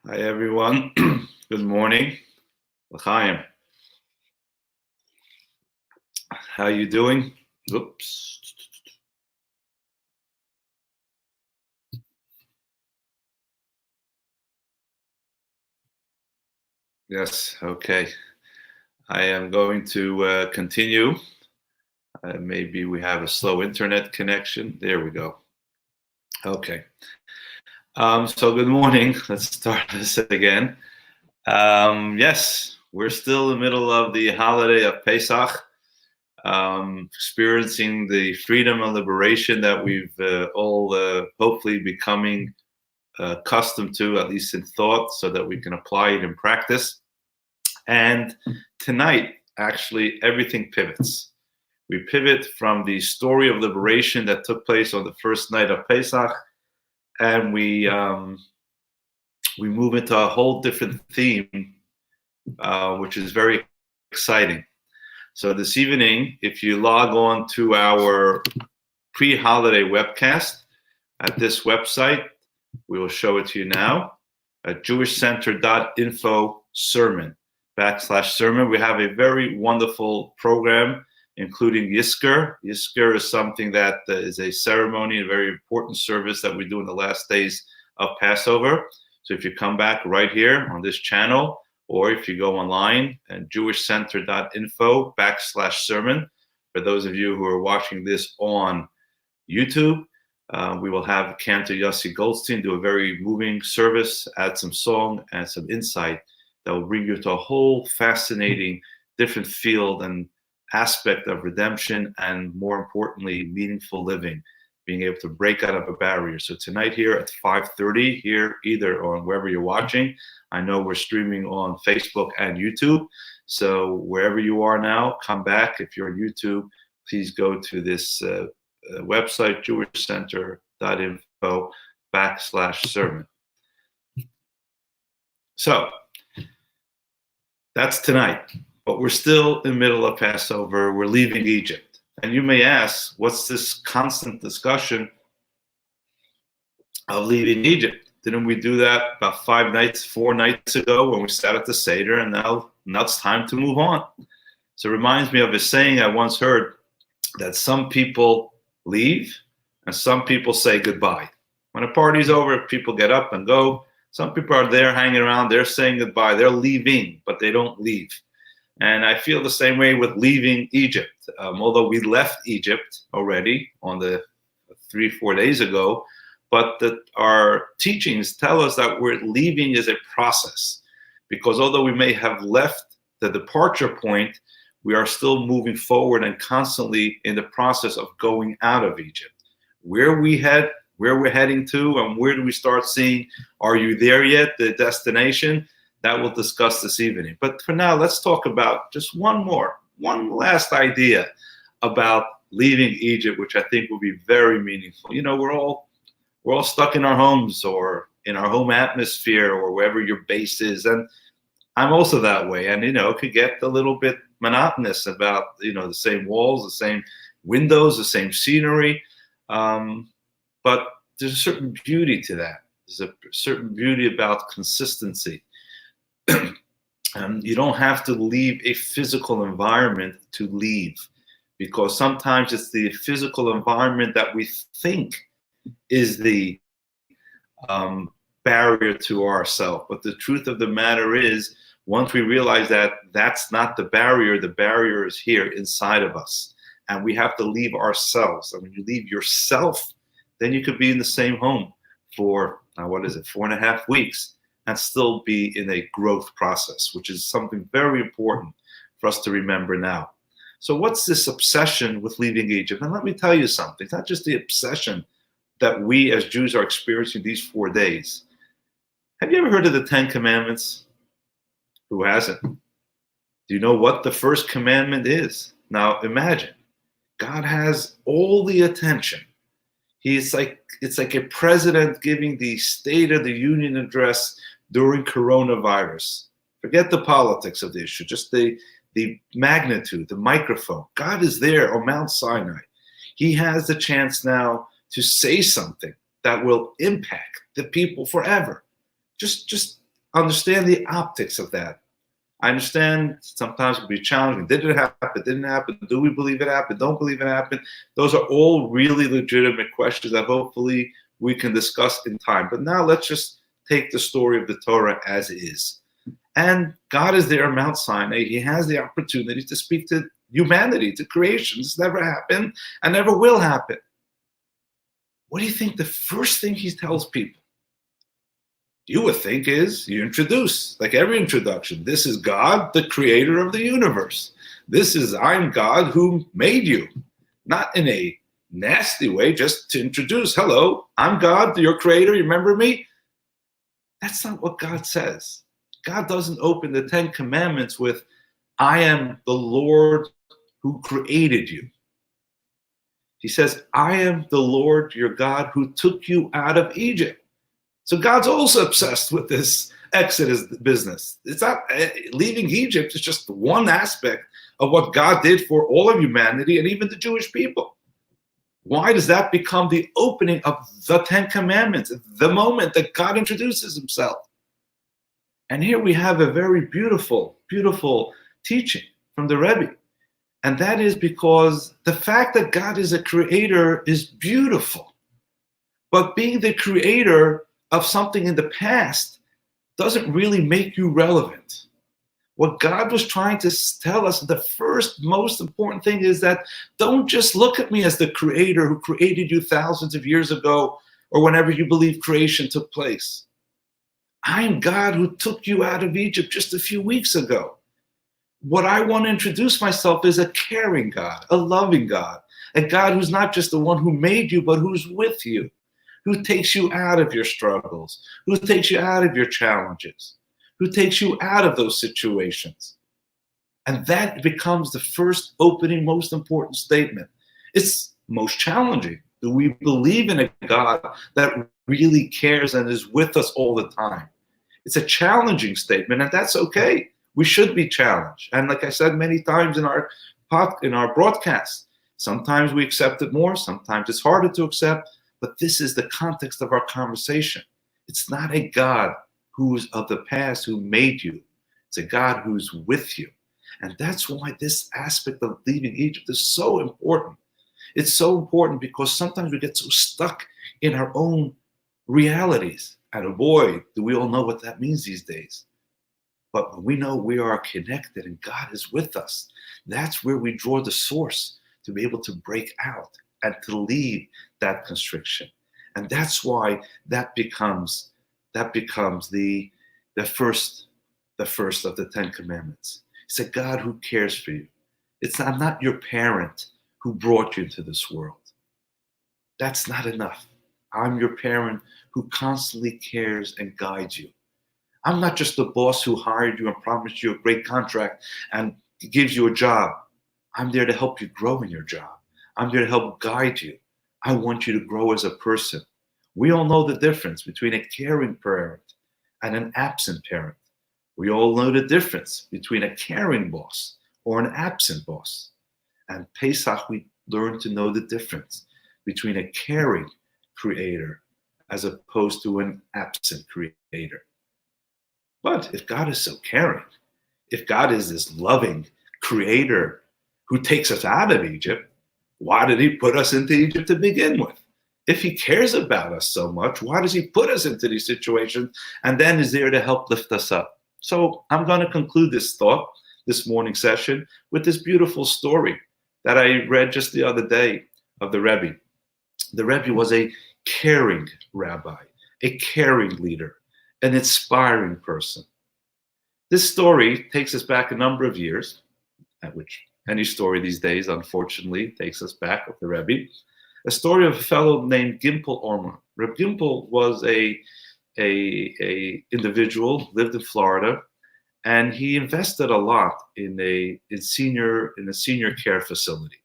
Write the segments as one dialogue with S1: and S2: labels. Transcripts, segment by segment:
S1: Hi, everyone. Good morning. L'chaim. How you doing? Oops. Yes, okay. I am going to continue. Maybe we have a slow internet connection. There we go. Okay. So good morning. Let's start this again. Yes, we're still in the middle of the holiday of Pesach, experiencing the freedom and liberation that we've all hopefully becoming accustomed to, at least in thought, so that we can apply it in practice. And tonight, actually, everything pivots. We pivot from the story of liberation that took place on the first night of Pesach, and we move into a whole different theme, which is very exciting. So this evening, if you log on to our pre-holiday webcast at this website, we will show it to you now at jewishcenter.info sermon/sermon. We have a very wonderful program, including Yisker. Yisker is something that is a ceremony, a very important service that we do in the last days of Passover. So if you come back right here on this channel, or if you go online at jewishcenter.info/sermon, for those of you who are watching this on YouTube, we will have Cantor Yossi Goldstein do a very moving service, add some song and some insight that will bring you to a whole fascinating, different field and aspect of redemption and, more importantly, meaningful living, being able to break out of a barrier. So tonight here at 5:30, here either on wherever you're watching. I know we're streaming on Facebook and YouTube. So wherever you are now, come back. If you're on YouTube, please go to this website, jewishcenter.info/sermon. So that's tonight, but we're still in the middle of Passover. We're leaving Egypt. And you may ask, what's this constant discussion of leaving Egypt? Didn't we do that about 4 nights ago when we sat at the Seder, and now it's time to move on? So it reminds me of a saying I once heard, that some people leave and some people say goodbye. When a party's over, people get up and go. Some people are there hanging around, they're saying goodbye, they're leaving, but they don't leave. And I feel the same way with leaving Egypt. Although we left Egypt already on the 3-4 days ago, but our teachings tell us that we're leaving is a process. Because although we may have left the departure point, we are still moving forward and constantly in the process of going out of Egypt. Where we're heading to, and where do we start seeing, are you there yet, the destination? That we'll discuss this evening. But for now, let's talk about just one last idea about leaving Egypt, which I think will be very meaningful. You know, we're all stuck in our homes or in our home atmosphere or wherever your base is. And I'm also that way. And, it could get a little bit monotonous about, the same walls, the same windows, the same scenery. But there's a certain beauty to that. There's a certain beauty about consistency. You don't have to leave a physical environment to leave, because sometimes it's the physical environment that we think is the barrier to ourselves. But the truth of the matter is, once we realize that that's not the barrier is here inside of us. And we have to leave ourselves. And when you leave yourself, then you could be in the same home for, 4.5 weeks, and still be in a growth process, which is something very important for us to remember now. So what's this obsession with leaving Egypt? And let me tell you something. It's not just the obsession that we as Jews are experiencing these 4 days. Have you ever heard of the 10 Commandments? Who hasn't? Do you know what the first commandment is? Now imagine, God has all the attention. It's like a president giving the State of the Union address during coronavirus. Forget the politics of the issue, just the magnitude, the microphone. God is there on Mount Sinai. He has the chance now to say something that will impact the people forever. Just understand the optics of that. I understand sometimes it can be challenging. Did it happen? Didn't happen? Do we believe it happened? Don't believe it happened? Those are all really legitimate questions that hopefully we can discuss in time. But now let's just take the story of the Torah as is. And God is there on Mount Sinai. He has the opportunity to speak to humanity, to creation. This never happened and never will happen. What do you think the first thing he tells people? You would think is you introduce, like every introduction. This is God, the creator of the universe. This is I'm God who made you. Not in a nasty way, just to introduce, hello, I'm God, your creator, you remember me? That's not what God says. God doesn't open the 10 Commandments with, I am the Lord who created you. He says, I am the Lord your God who took you out of Egypt. So God's also obsessed with this Exodus business. It's not leaving Egypt. It's just one aspect of what God did for all of humanity and even the Jewish people. Why does that become the opening of the 10 Commandments, the moment that God introduces himself? And here we have a very beautiful, beautiful teaching from the Rebbe. And that is because the fact that God is a creator is beautiful. But being the creator of something in the past doesn't really make you relevant. What God was trying to tell us, the first most important thing is that don't just look at me as the creator who created you thousands of years ago or whenever you believe creation took place. I'm God who took you out of Egypt just a few weeks ago. What I want to introduce myself is a caring God, a loving God, a God who's not just the one who made you, but who's with you, who takes you out of your struggles, who takes you out of your challenges, who takes you out of those situations. And that becomes the first opening, most important statement. It's most challenging. Do we believe in a God that really cares and is with us all the time? It's a challenging statement, and that's okay. We should be challenged. And like I said many times in our broadcast, sometimes we accept it more, sometimes it's harder to accept, but this is the context of our conversation. It's not a God who's of the past who made you. It's a God who's with you. And that's why this aspect of leaving Egypt is so important. It's so important because sometimes we get so stuck in our own realities. And boy, do we all know what that means these days. But when we know we are connected and God is with us, that's where we draw the source to be able to break out and to leave that constriction. And that's why that becomes the first of the 10 Commandments. It's a God who cares for you. I'm not your parent who brought you into this world. That's not enough. I'm your parent who constantly cares and guides you. I'm not just the boss who hired you and promised you a great contract and gives you a job. I'm there to help you grow in your job. I'm there to help guide you. I want you to grow as a person. We all know the difference between a caring parent and an absent parent. We all know the difference between a caring boss or an absent boss. And Pesach, we learn to know the difference between a caring creator as opposed to an absent creator. But if God is so caring, if God is this loving creator who takes us out of Egypt, why did he put us into Egypt to begin with? If he cares about us so much, why does he put us into these situations and then is there to help lift us up? So I'm going to conclude this thought, this morning session, with this beautiful story that I read just the other day of the Rebbe. The Rebbe was a caring rabbi, a caring leader, an inspiring person. This story takes us back a number of years, at which any story these days, unfortunately, takes us back with the Rebbe. A story of a fellow named Gimpel Ormer. Reb Gimpel was a individual, lived in Florida, and he invested a lot in a senior care facility.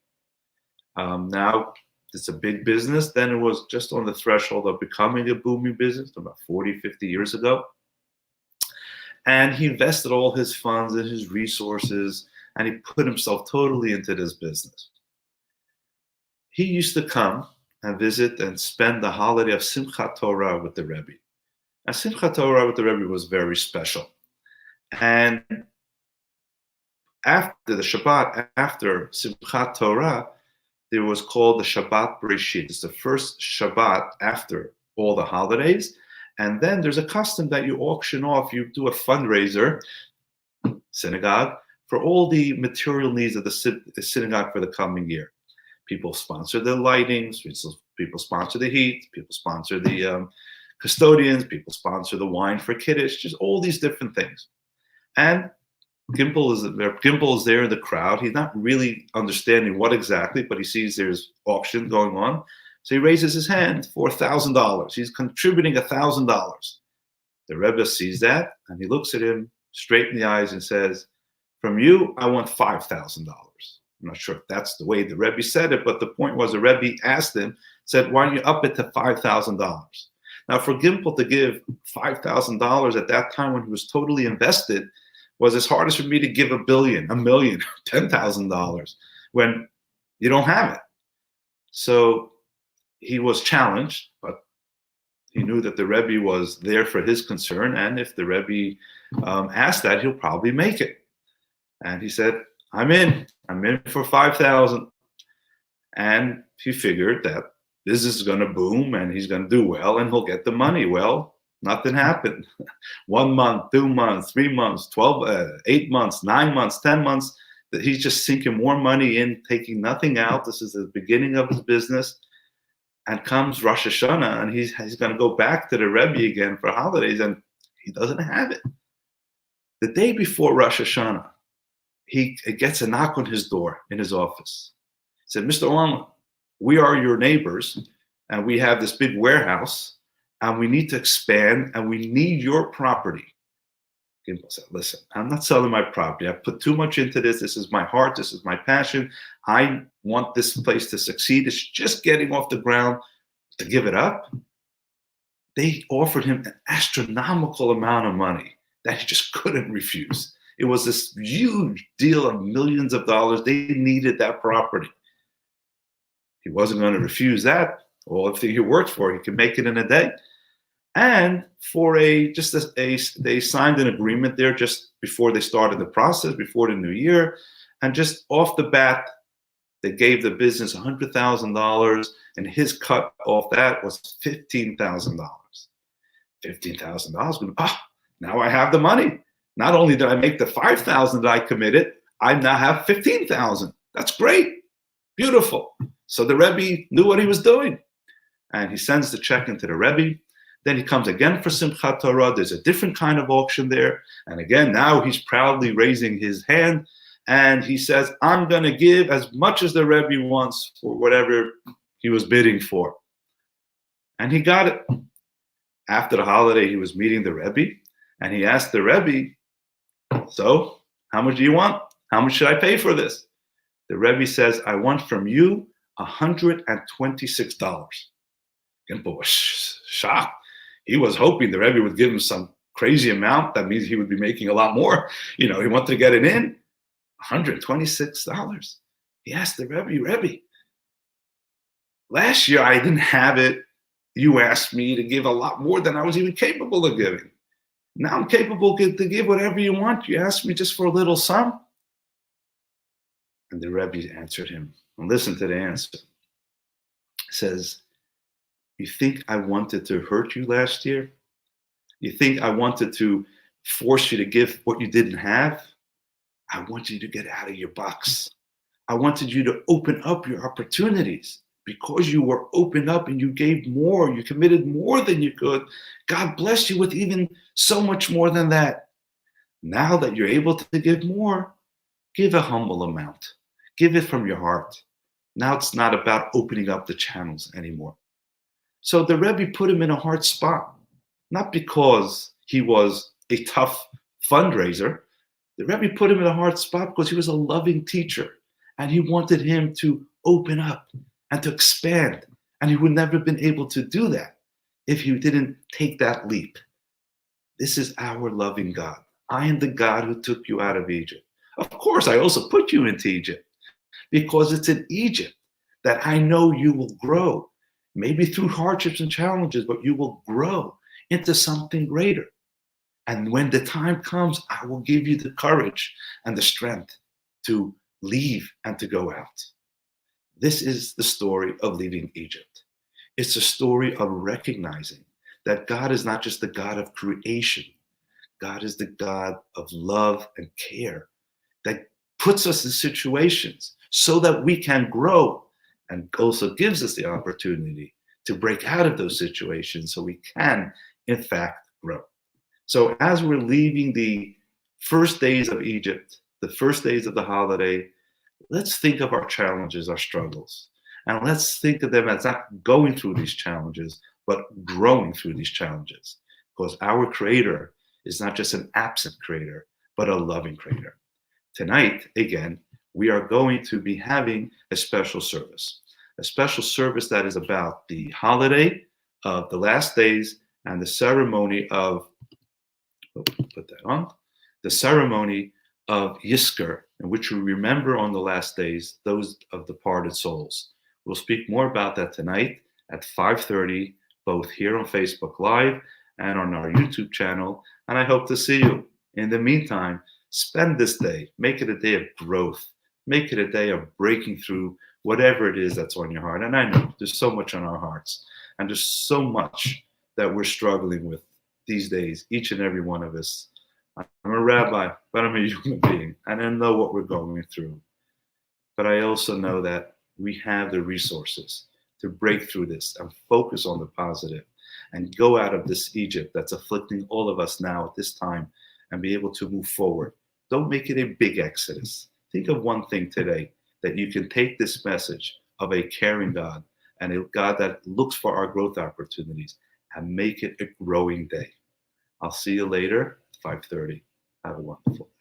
S1: Now, it's a big business. Then it was just on the threshold of becoming a booming business about 40, 50 years ago. And he invested all his funds and his resources, and he put himself totally into this business. He used to come and visit and spend the holiday of Simchat Torah with the Rebbe. Now, Simchat Torah with the Rebbe was very special. And after the Shabbat, after Simchat Torah, there was called the Shabbat Bereshit. It's the first Shabbat after all the holidays. And then there's a custom that you auction off, you do a fundraiser, synagogue, for all the material needs of the synagogue for the coming year. People sponsor the lightings, people sponsor the heat, people sponsor the custodians, people sponsor the wine for Kiddush, just all these different things. And Gimel is there in the crowd. He's not really understanding what exactly, but he sees there's auction going on. So he raises his hand for $1,000. He's contributing $1,000. The Rebbe sees that, and he looks at him straight in the eyes and says, "From you, I want $5,000. I'm not sure if that's the way the Rebbe said it, but the point was the Rebbe asked him, said, "Why don't you up it to $5,000? Now, for Gimel to give $5,000 at that time when he was totally invested was as hard as for me to give $1 billion, $1 million, $10,000 when you don't have it. So he was challenged, but he knew that the Rebbe was there for his concern, and if the Rebbe asked that, he'll probably make it. And he said, I'm in for 5,000. And he figured that business is going to boom and he's going to do well and he'll get the money. Well, nothing happened. 1 month, 2 months, 3 months, 8 months, 9 months, 10 months, that he's just sinking more money in, taking nothing out. This is the beginning of his business. And comes Rosh Hashanah, and he's going to go back to the Rebbe again for holidays, and he doesn't have it. The day before Rosh Hashanah, he gets a knock on his door in his office. He said, Mr. Orman, we are your neighbors, and we have this big warehouse, and we need to expand, and we need your property. Gimel said, listen, I'm not selling my property. I put too much into this. This is my heart. This is my passion. I want this place to succeed. It's just getting off the ground. To give it up, they offered him an astronomical amount of money that he just couldn't refuse. It was this huge deal of millions of dollars. They needed that property. He wasn't going to refuse that. All the thing he worked for, he could make it in a day. And for they signed an agreement there just before they started the process, before the new year. And just off the bat, they gave the business $100,000, and his cut off that was $15,000. $15,000. Now I have the money. Not only did I make the $5,000 that I committed, I now have $15,000. That's great. Beautiful. So the Rebbe knew what he was doing. And he sends the check into the Rebbe. Then he comes again for Simchat Torah. There's a different kind of auction there. And again, now he's proudly raising his hand. And he says, I'm going to give as much as the Rebbe wants for whatever he was bidding for. And he got it. After the holiday, he was meeting the Rebbe. And he asked the Rebbe, so how much do you want? How much should I pay for this? The Rebbe says, I want from you $126. Gimel was shocked. He was hoping the Rebbe would give him some crazy amount. That means he would be making a lot more. He wanted to get it in. $126. He asked the Rebbe, last year I didn't have it. You asked me to give a lot more than I was even capable of giving. Now I'm capable to give whatever you want. You asked me just for a little sum. And the Rebbe answered him. And listen to the answer. He says, you think I wanted to hurt you last year? You think I wanted to force you to give what you didn't have? I wanted you to get out of your box. I wanted you to open up your opportunities. Because you were open up and you gave more, you committed more than you could, God bless you with even so much more than that. Now that you're able to give more, give a humble amount. Give it from your heart. Now it's not about opening up the channels anymore. So the Rebbe put him in a hard spot, not because he was a tough fundraiser. The Rebbe put him in a hard spot because he was a loving teacher and he wanted him to open up and to expand. And he would never have been able to do that if he didn't take that leap. This is our loving God. I am the God who took you out of Egypt. Of course, I also put you into Egypt because it's in Egypt that I know you will grow. Maybe through hardships and challenges, but you will grow into something greater. And when the time comes, I will give you the courage and the strength to leave and to go out. This is the story of leaving Egypt. It's a story of recognizing that God is not just the God of creation. God is the God of love and care that puts us in situations so that we can grow, and also gives us the opportunity to break out of those situations so we can, in fact, grow. So as we're leaving the first days of Egypt, the first days of the holiday, let's think of our challenges, our struggles, and let's think of them as not going through these challenges, but growing through these challenges. Because our Creator is not just an absent Creator, but a loving Creator. Tonight, again, we are going to be having a special service that is about the holiday of the last days and the ceremony of, put that on, the ceremony of Yisker, in which we remember on the last days those of departed souls. We'll speak more about that tonight at 5:30, both here on Facebook Live and on our YouTube channel. And I hope to see you. In the meantime, spend this day, make it a day of growth, make it a day of breaking through whatever it is that's on your heart. And I know there's so much on our hearts, and there's so much that we're struggling with these days, each and every one of us. I'm a rabbi, but I'm a human being, and I know what we're going through. But I also know that we have the resources to break through this and focus on the positive and go out of this Egypt that's afflicting all of us now at this time and be able to move forward. Don't make it a big exodus. Think of one thing today that you can take this message of a caring God and a God that looks for our growth opportunities and make it a growing day. I'll see you later at 5:30. Have a wonderful day.